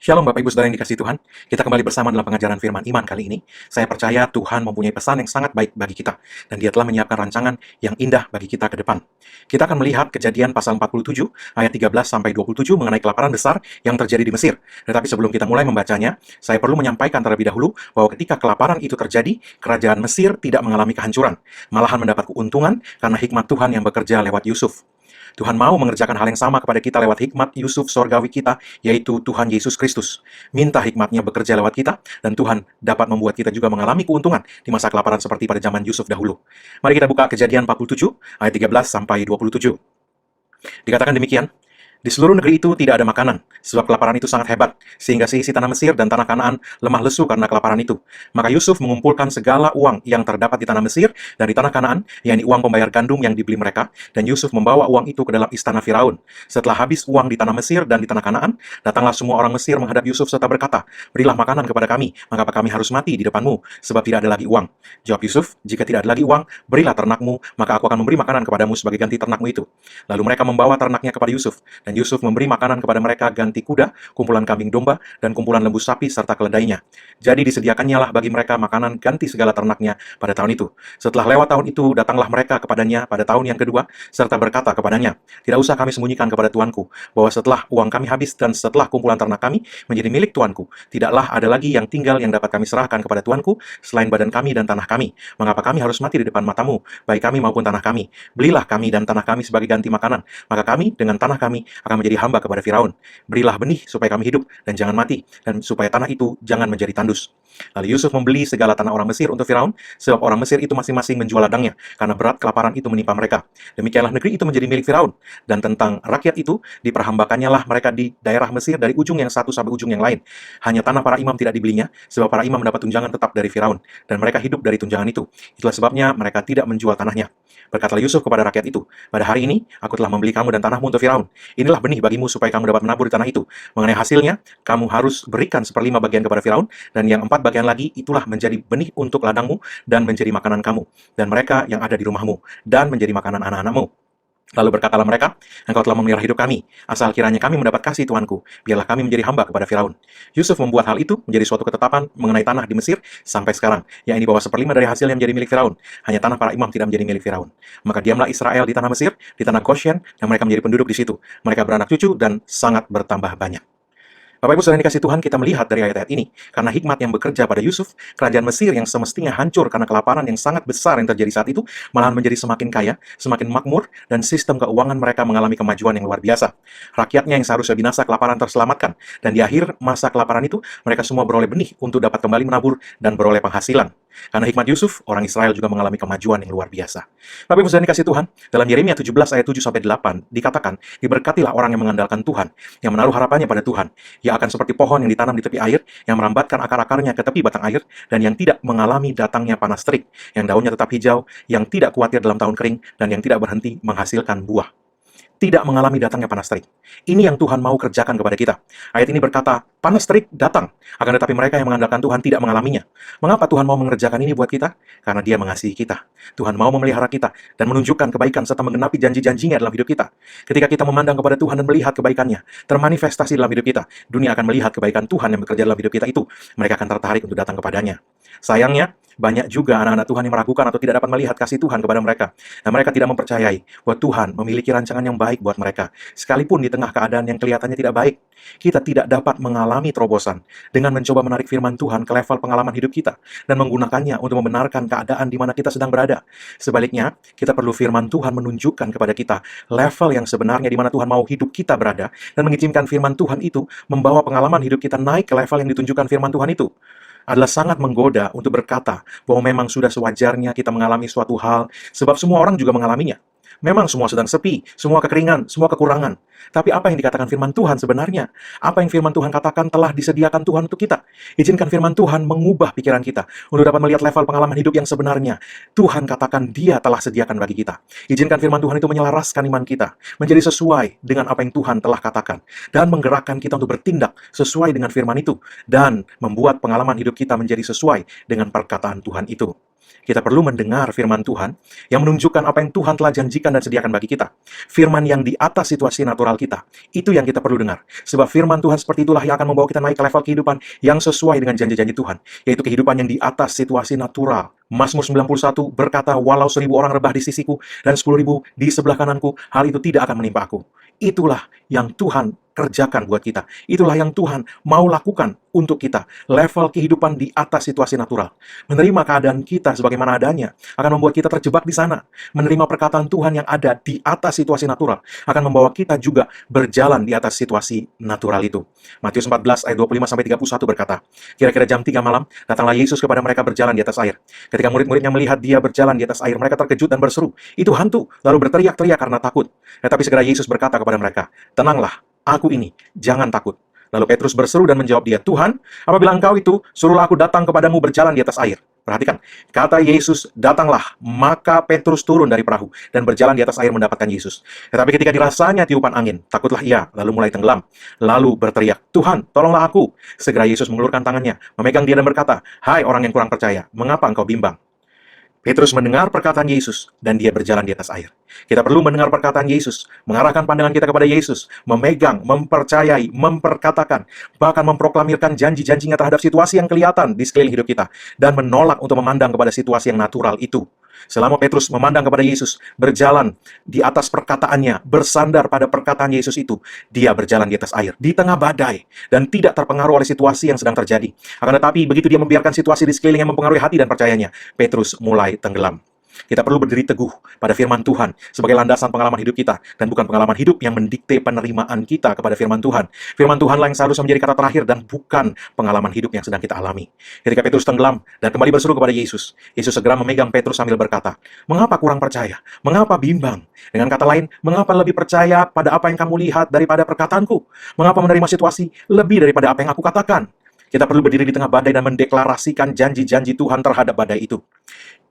Shalom Bapak Ibu Saudara yang dikasihi Tuhan. Kita kembali bersama dalam pengajaran firman iman kali ini. Saya percaya Tuhan mempunyai pesan yang sangat baik bagi kita. Dan Dia telah menyiapkan rancangan yang indah bagi kita ke depan. Kita akan melihat Kejadian pasal 47 ayat 13-27 mengenai kelaparan besar yang terjadi di Mesir. Tetapi sebelum kita mulai membacanya, saya perlu menyampaikan terlebih dahulu bahwa ketika kelaparan itu terjadi, kerajaan Mesir tidak mengalami kehancuran. Malahan mendapat keuntungan karena hikmat Tuhan yang bekerja lewat Yusuf. Tuhan mau mengerjakan hal yang sama kepada kita lewat hikmat Yusuf sorgawi kita, yaitu Tuhan Yesus Kristus. Minta hikmatnya bekerja lewat kita, dan Tuhan dapat membuat kita juga mengalami keuntungan di masa kelaparan seperti pada zaman Yusuf dahulu. Mari kita buka Kejadian 47, ayat 13-27. Dikatakan demikian, di seluruh negeri itu tidak ada makanan, sebab kelaparan itu sangat hebat, sehingga seisi tanah Mesir dan tanah Kanaan lemah lesu karena kelaparan itu. Maka Yusuf mengumpulkan segala uang yang terdapat di tanah Mesir dan di tanah Kanaan, yakni uang pembayar gandum yang dibeli mereka, dan Yusuf membawa uang itu ke dalam istana Firaun. Setelah habis uang di tanah Mesir dan di tanah Kanaan, datanglah semua orang Mesir menghadap Yusuf serta berkata, "Berilah makanan kepada kami, mengapa kami harus mati di depanmu, sebab tidak ada lagi uang." Jawab Yusuf, "Jika tidak ada lagi uang, berilah ternakmu, maka aku akan memberi makanan kepadamu sebagai ganti ternakmu itu." Lalu mereka membawa ternaknya kepada Yusuf, dan Yusuf memberi makanan kepada mereka ganti kuda, kumpulan kambing domba, dan kumpulan lembu sapi serta keledainya. Jadi disediakannya lah bagi mereka makanan ganti segala ternaknya pada tahun itu. Setelah lewat tahun itu, datanglah mereka kepadanya pada tahun yang kedua, serta berkata kepadanya, "Tidak usah kami sembunyikan kepada tuanku, bahwa setelah uang kami habis dan setelah kumpulan ternak kami menjadi milik tuanku, tidaklah ada lagi yang tinggal yang dapat kami serahkan kepada tuanku, selain badan kami dan tanah kami. Mengapa kami harus mati di depan matamu, baik kami maupun tanah kami? Belilah kami dan tanah kami sebagai ganti makanan, maka kami dengan tanah kami akan menjadi hamba kepada Firaun. Berilah benih supaya kami hidup dan jangan mati, dan supaya tanah itu jangan menjadi tandus." Lalu Yusuf membeli segala tanah orang Mesir untuk Firaun, sebab orang Mesir itu masing-masing menjual ladangnya, karena berat kelaparan itu menimpa mereka. Demikianlah negeri itu menjadi milik Firaun, dan tentang rakyat itu, diperhambakannya lah mereka di daerah Mesir dari ujung yang satu sampai ujung yang lain. Hanya tanah para imam tidak dibelinya, sebab para imam mendapat tunjangan tetap dari Firaun, dan mereka hidup dari tunjangan itu. Itulah sebabnya mereka tidak menjual tanahnya. Berkatalah Yusuf kepada rakyat itu, "Pada hari ini, aku telah membeli kamu dan tanahmu untuk Firaun. Inilah benih bagimu supaya kamu dapat menabur di tanah itu. Mengenai hasilnya, kamu harus berikan 1/5 bagian kepada Firaun, dan yang 4 bagian lagi itulah menjadi benih untuk ladangmu dan menjadi makanan kamu, dan mereka yang ada di rumahmu, dan menjadi makanan anak-anakmu." Lalu berkatalah mereka, "Engkau telah memelihara hidup kami, asal kiranya kami mendapat kasih Tuanku, biarlah kami menjadi hamba kepada Firaun." Yusuf membuat hal itu menjadi suatu ketetapan mengenai tanah di Mesir sampai sekarang, yakni bahwa 1/5 dari hasilnya menjadi milik Firaun. Hanya tanah para imam tidak menjadi milik Firaun. Maka diamlah Israel di tanah Mesir, di tanah Goshen, dan mereka menjadi penduduk di situ. Mereka beranak cucu dan sangat bertambah banyak. Bapak Ibu Saudara yang dikasih Tuhan, kita melihat dari ayat-ayat ini, karena hikmat yang bekerja pada Yusuf, kerajaan Mesir yang semestinya hancur karena kelaparan yang sangat besar yang terjadi saat itu, malahan menjadi semakin kaya, semakin makmur, dan sistem keuangan mereka mengalami kemajuan yang luar biasa. Rakyatnya yang seharusnya binasa kelaparan terselamatkan, dan di akhir masa kelaparan itu, mereka semua beroleh benih untuk dapat kembali menabur dan beroleh penghasilan. Karena hikmat Yusuf, orang Israel juga mengalami kemajuan yang luar biasa. Bapak Ibu Saudara yang dikasih Tuhan, dalam Yeremia 17 ayat 7-8 dikatakan, "Diberkatilah orang yang mengandalkan Tuhan, yang menaruh harapannya pada Tuhan. Ia akan seperti pohon yang ditanam di tepi air, yang merambatkan akar-akarnya ke tepi batang air, dan yang tidak mengalami datangnya panas terik, yang daunnya tetap hijau, yang tidak khawatir dalam tahun kering, dan yang tidak berhenti menghasilkan buah." Tidak mengalami datangnya panas terik. Ini yang Tuhan mau kerjakan kepada kita. Ayat ini berkata, panas terik datang, akan tetapi mereka yang mengandalkan Tuhan tidak mengalaminya. Mengapa Tuhan mau mengerjakan ini buat kita? Karena Dia mengasihi kita. Tuhan mau memelihara kita dan menunjukkan kebaikan serta menggenapi janji-janjinya dalam hidup kita. Ketika kita memandang kepada Tuhan dan melihat kebaikannya, termanifestasi dalam hidup kita, dunia akan melihat kebaikan Tuhan yang bekerja dalam hidup kita itu. Mereka akan tertarik untuk datang kepadanya. Sayangnya, banyak juga anak-anak Tuhan yang meragukan atau tidak dapat melihat kasih Tuhan kepada mereka. Dan mereka tidak mempercayai bahwa Tuhan memiliki rancangan yang baik buat mereka. Sekalipun di tengah keadaan yang kelihatannya tidak baik, kita tidak dapat mengalami terobosan dengan mencoba menarik firman Tuhan ke level pengalaman hidup kita dan menggunakannya untuk membenarkan keadaan di mana kita sedang berada. Sebaliknya, kita perlu firman Tuhan menunjukkan kepada kita level yang sebenarnya di mana Tuhan mau hidup kita berada, dan mengizinkan firman Tuhan itu membawa pengalaman hidup kita naik ke level yang ditunjukkan firman Tuhan itu. Adalah sangat menggoda untuk berkata bahwa memang sudah sewajarnya kita mengalami suatu hal, sebab semua orang juga mengalaminya. Memang semua sedang sepi, semua kekeringan, semua kekurangan. Tapi apa yang dikatakan firman Tuhan sebenarnya? Apa yang firman Tuhan katakan telah disediakan Tuhan untuk kita? Izinkan firman Tuhan mengubah pikiran kita untuk dapat melihat level pengalaman hidup yang sebenarnya. Tuhan katakan Dia telah sediakan bagi kita. Izinkan firman Tuhan itu menyelaraskan iman kita, menjadi sesuai dengan apa yang Tuhan telah katakan, dan menggerakkan kita untuk bertindak sesuai dengan firman itu, dan membuat pengalaman hidup kita menjadi sesuai dengan perkataan Tuhan itu. kita perlu mendengar firman Tuhan yang menunjukkan apa yang Tuhan telah janjikan dan sediakan bagi kita. Firman yang di atas situasi natural kita, itu yang kita perlu dengar. Sebab firman Tuhan seperti itulah yang akan membawa kita naik ke level kehidupan yang sesuai dengan janji-janji Tuhan, yaitu kehidupan yang di atas situasi natural. Mazmur 91 berkata, walau 1.000 orang rebah di sisiku dan 10.000 di sebelah kananku, hal itu tidak akan menimpa aku. Itulah yang Tuhan kerjakan buat kita. Itulah yang Tuhan mau lakukan untuk kita. Level kehidupan di atas situasi natural. Menerima keadaan kita sebagaimana adanya akan membuat kita terjebak di sana. Menerima perkataan Tuhan yang ada di atas situasi natural akan membawa kita juga berjalan di atas situasi natural itu. Matius 14 ayat 25-31 berkata, kira-kira jam 3 malam, datanglah Yesus kepada mereka berjalan di atas air. Ketika murid-muridnya melihat dia berjalan di atas air, mereka terkejut dan berseru, itu hantu, lalu berteriak-teriak karena takut. Tetapi segera Yesus berkata kepada mereka, tenanglah, aku ini, jangan takut. Lalu Petrus berseru dan menjawab dia, Tuhan, apabila engkau itu, suruhlah aku datang kepadamu berjalan di atas air. Perhatikan, kata Yesus, datanglah, maka Petrus turun dari perahu dan berjalan di atas air mendapatkan Yesus. Tetapi ketika dirasanya tiupan angin, takutlah ia, lalu mulai tenggelam. Lalu berteriak, Tuhan, tolonglah aku. Segera Yesus mengulurkan tangannya, memegang dia dan berkata, hai orang yang kurang percaya, mengapa engkau bimbang? Petrus mendengar perkataan Yesus, dan dia berjalan di atas air. Kita perlu mendengar perkataan Yesus, mengarahkan pandangan kita kepada Yesus, memegang, mempercayai, memperkatakan, bahkan memproklamirkan janji-janjinya terhadap situasi yang kelihatan di sekeliling hidup kita, dan menolak untuk memandang kepada situasi yang natural itu. Selama Petrus memandang kepada Yesus, berjalan di atas perkataannya, bersandar pada perkataan Yesus itu, dia berjalan di atas air, di tengah badai, dan tidak terpengaruh oleh situasi yang sedang terjadi. Akan tetapi, begitu dia membiarkan situasi di sekeliling yang mempengaruhi hati dan percayanya, Petrus mulai tenggelam. Kita perlu berdiri teguh pada firman Tuhan sebagai landasan pengalaman hidup kita, dan bukan pengalaman hidup yang mendikte penerimaan kita kepada firman Tuhan. Firman Tuhanlah yang seharusnya menjadi kata terakhir dan bukan pengalaman hidup yang sedang kita alami. Ketika Petrus tenggelam dan kembali berseru kepada Yesus, Yesus segera memegang Petrus sambil berkata, mengapa kurang percaya? Mengapa bimbang? Dengan kata lain, mengapa lebih percaya pada apa yang kamu lihat daripada perkataanku? Mengapa menerima situasi lebih daripada apa yang aku katakan? Kita perlu berdiri di tengah badai dan mendeklarasikan janji-janji Tuhan terhadap badai itu.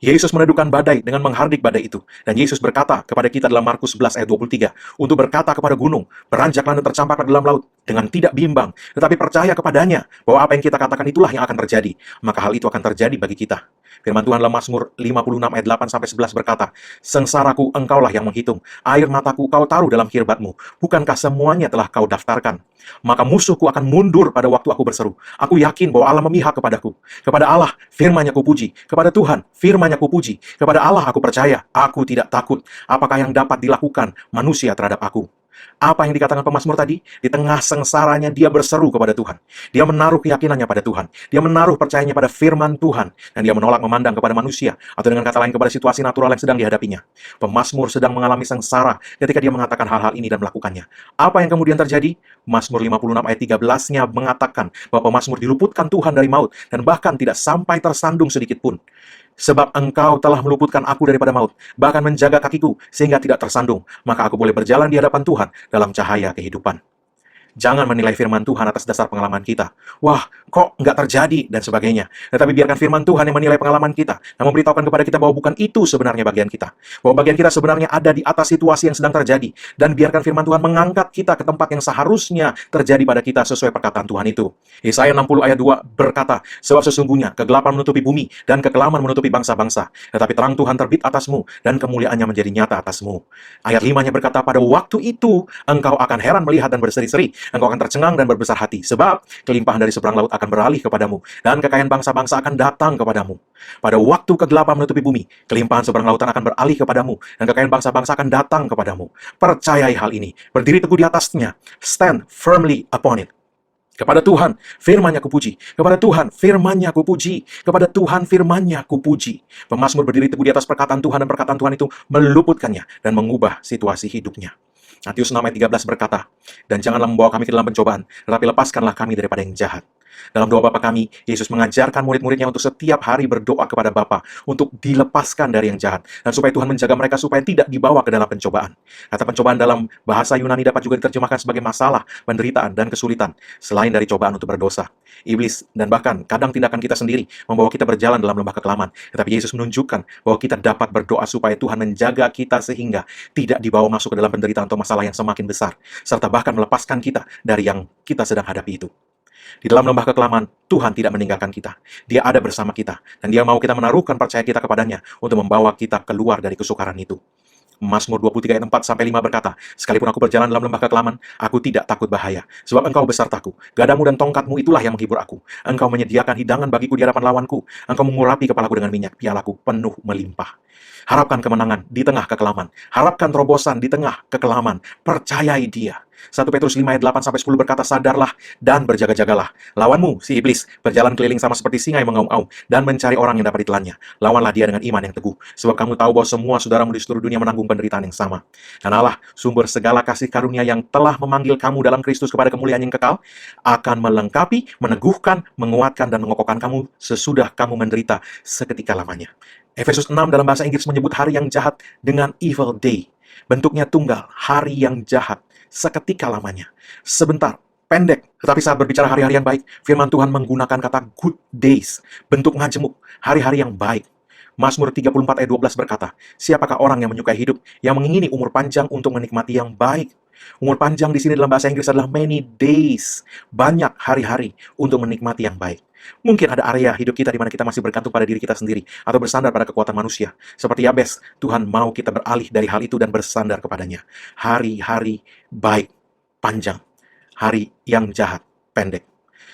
Yesus menedukkan badai dengan menghardik badai itu. Dan Yesus berkata kepada kita dalam Markus 11 ayat 23, untuk berkata kepada gunung, beranjaklah dan tercampaklah dalam laut, dengan tidak bimbang, tetapi percaya kepadanya, bahwa apa yang kita katakan itulah yang akan terjadi. Maka hal itu akan terjadi bagi kita. Firman Tuhan dalam Mazmur 56 ayat 8-11 berkata, sengsaraku engkaulah yang menghitung, air mataku kau taruh dalam kirbatmu, bukankah semuanya telah kau daftarkan? Maka musuhku akan mundur pada waktu aku berseru. Aku yakin bahwa Allah memihak kepadaku. Kepada Allah, firman-Nya kupuji. Kepada Tuhan, firman-Nya kupuji. Kepada Allah aku percaya, aku tidak takut. Apakah yang dapat dilakukan manusia terhadap aku? Apa yang dikatakan pemazmur tadi? Di tengah sengsaranya dia berseru kepada Tuhan. Dia menaruh keyakinannya pada Tuhan. Dia menaruh percayanya pada firman Tuhan. Dan dia menolak memandang kepada manusia. Atau dengan kata lain kepada situasi natural yang sedang dihadapinya. Pemazmur sedang mengalami sengsara ketika dia mengatakan hal-hal ini dan melakukannya. Apa yang kemudian terjadi? Mazmur 56 ayat 13-nya mengatakan bahwa pemazmur diluputkan Tuhan dari maut. Dan bahkan tidak sampai tersandung sedikit pun. Sebab engkau telah meluputkan aku daripada maut, bahkan menjaga kakiku sehingga tidak tersandung, maka aku boleh berjalan di hadapan Tuhan dalam cahaya kehidupan. Jangan menilai firman Tuhan atas dasar pengalaman kita. Wah, kok nggak terjadi, dan sebagainya. Tetapi biarkan firman Tuhan yang menilai pengalaman kita, dan memberitahukan kepada kita bahwa bukan itu sebenarnya bagian kita. Bahwa bagian kita sebenarnya ada di atas situasi yang sedang terjadi. Dan biarkan firman Tuhan mengangkat kita ke tempat yang seharusnya terjadi pada kita sesuai perkataan Tuhan itu. Yesaya 60 ayat 2 berkata, sebab sesungguhnya kegelapan menutupi bumi, dan kekelaman menutupi bangsa-bangsa. Tetapi terang Tuhan terbit atasmu, dan kemuliaannya menjadi nyata atasmu. Ayat 5-nya berkata, pada waktu itu, engkau akan heran melihat dan berseri-seri. Engkau akan tercengang dan berbesar hati, sebab kelimpahan dari seberang laut akan beralih kepadamu, dan kekayaan bangsa-bangsa akan datang kepadamu. Pada waktu kegelapan menutupi bumi, kelimpahan seberang lautan akan beralih kepadamu, dan kekayaan bangsa-bangsa akan datang kepadamu. Percayai hal ini, berdiri teguh di atasnya, stand firmly upon it. Kepada Tuhan, firman-Nya kupuji. Kepada Tuhan, firman-Nya kupuji. Kepada Tuhan, firman-Nya kupuji. Pemazmur berdiri teguh di atas perkataan Tuhan, dan perkataan Tuhan itu meluputkannya dan mengubah situasi hidupnya. Matius 6 ayat 13 berkata, dan janganlah membawa kami ke dalam pencobaan, tetapi lepaskanlah kami daripada yang jahat. Dalam doa Bapa kami, Yesus mengajarkan murid-muridnya untuk setiap hari berdoa kepada Bapa untuk dilepaskan dari yang jahat, dan supaya Tuhan menjaga mereka supaya tidak dibawa ke dalam pencobaan. Kata pencobaan dalam bahasa Yunani dapat juga diterjemahkan sebagai masalah, penderitaan, dan kesulitan, selain dari cobaan untuk berdosa. Iblis dan bahkan kadang tindakan kita sendiri membawa kita berjalan dalam lembah kekelaman. Tetapi Yesus menunjukkan bahwa kita dapat berdoa supaya Tuhan menjaga kita sehingga tidak dibawa masuk ke dalam penderitaan atau masalah yang semakin besar, serta bahkan melepaskan kita dari yang kita sedang hadapi itu. Di dalam lembah kekelaman, Tuhan tidak meninggalkan kita. Dia ada bersama kita, dan Dia mau kita menaruhkan percaya kita kepadanya untuk membawa kita keluar dari kesukaran itu. Mazmur 23 ayat 4 sampai 5 berkata, "Sekalipun aku berjalan dalam lembah kekelaman, aku tidak takut bahaya, sebab Engkau besertaku. Gadamu dan tongkatmu itulah yang menghibur aku. Engkau menyediakan hidangan bagiku di hadapan lawanku. Engkau mengurapi kepalaku dengan minyak, pialaku penuh melimpah." Harapkan kemenangan di tengah kekelaman. Harapkan terobosan di tengah kekelaman. Percayai Dia. 1 Petrus 5 ayat 8 sampai 10 berkata, "Sadarlah dan berjaga-jagalah. Lawanmu, si iblis, berjalan keliling sama seperti singa yang mengaum-ngaum dan mencari orang yang dapat ditelannya. Lawanlah dia dengan iman yang teguh, sebab kamu tahu bahwa semua saudaramu di seluruh dunia menanggung penderitaan yang sama. Dan Allah, sumber segala kasih karunia yang telah memanggil kamu dalam Kristus kepada kemuliaan yang kekal, akan melengkapi, meneguhkan, menguatkan, dan mengokohkan kamu sesudah kamu menderita seketika lamanya." Efesus 6 dalam bahasa Inggris menyebut hari yang jahat dengan evil day. Bentuknya tunggal, hari yang jahat, seketika lamanya. Sebentar, pendek, tetapi saat berbicara hari-hari yang baik, firman Tuhan menggunakan kata good days, bentuk ngajemuk, hari-hari yang baik. Mazmur 34 ayat 12 berkata, "Siapakah orang yang menyukai hidup, yang mengingini umur panjang untuk menikmati yang baik?" Umur panjang di sini dalam bahasa Inggris adalah many days, banyak hari-hari untuk menikmati yang baik. Mungkin ada area hidup kita di mana kita masih bergantung pada diri kita sendiri atau bersandar pada kekuatan manusia. Seperti Yabes, Tuhan mau kita beralih dari hal itu dan bersandar kepadanya. Hari-hari baik, panjang. Hari yang jahat, pendek.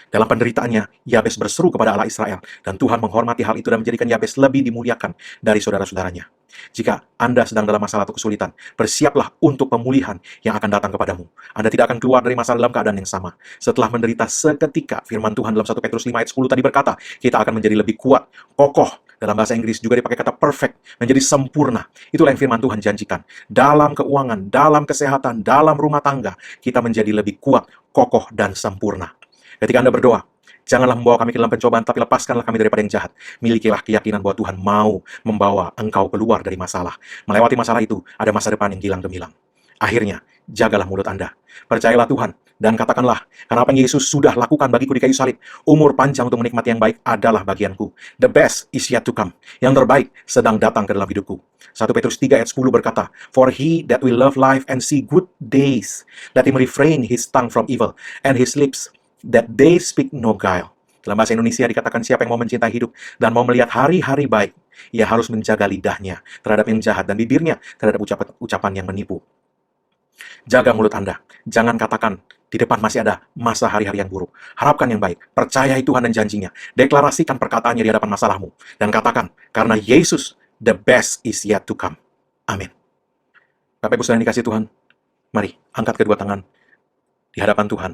Dalam penderitaannya, Yabes berseru kepada Allah Israel, dan Tuhan menghormati hal itu dan menjadikan Yabes lebih dimuliakan dari saudara-saudaranya. Jika Anda sedang dalam masalah atau kesulitan, bersiaplah untuk pemulihan yang akan datang kepadamu. Anda tidak akan keluar dari masalah dalam keadaan yang sama. Setelah menderita seketika, firman Tuhan dalam 1 Petrus 5 ayat 10 tadi berkata, kita akan menjadi lebih kuat, kokoh. Dalam bahasa Inggris juga dipakai kata perfect, menjadi sempurna. Itulah yang firman Tuhan janjikan. Dalam keuangan, dalam kesehatan, dalam rumah tangga, kita menjadi lebih kuat, kokoh, dan sempurna. Ketika Anda berdoa, janganlah membawa kami ke dalam pencobaan, tapi lepaskanlah kami daripada yang jahat. Milikilah keyakinan bahwa Tuhan mau membawa engkau keluar dari masalah. Melewati masalah itu, ada masa depan yang gilang gemilang. Akhirnya, jagalah mulut Anda. Percayalah Tuhan, dan katakanlah, karena apa yang Yesus sudah lakukan bagiku di kayu salib, umur panjang untuk menikmati yang baik adalah bagianku. The best is yet to come. Yang terbaik sedang datang ke dalam hidupku. 1 Petrus 3 ayat 10 berkata, "For he that will love life and see good days, let him refrain his tongue from evil, and his lips that they speak no guile." Dalam bahasa Indonesia dikatakan siapa yang mau mencintai hidup dan mau melihat hari-hari baik, ia harus menjaga lidahnya terhadap yang jahat dan bibirnya terhadap ucapan yang menipu. Jaga mulut Anda. Jangan katakan, di depan masih ada masa hari-hari yang buruk. Harapkan yang baik. Percayai Tuhan dan janjinya. Deklarasikan perkataannya di hadapan masalahmu. Dan katakan, karena Yesus, the best is yet to come. Amin. Bapak Ibu saudara yang dikasihi Tuhan, mari angkat kedua tangan di hadapan Tuhan.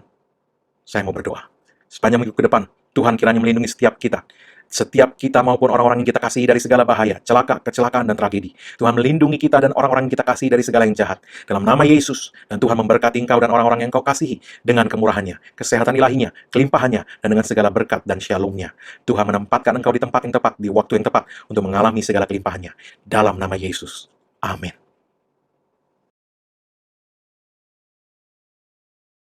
Saya mau berdoa. Sepanjang minggu ke depan, Tuhan kiranya melindungi setiap kita. Setiap kita maupun orang-orang yang kita kasihi dari segala bahaya, celaka, kecelakaan, dan tragedi. Tuhan melindungi kita dan orang-orang yang kita kasihi dari segala yang jahat. Dalam nama Yesus, dan Tuhan memberkati engkau dan orang-orang yang kau kasihi dengan kemurahannya, kesehatan ilahinya, kelimpahannya, dan dengan segala berkat dan shalom-Nya. Tuhan menempatkan engkau di tempat yang tepat, di waktu yang tepat, untuk mengalami segala kelimpahannya. Dalam nama Yesus. Amin.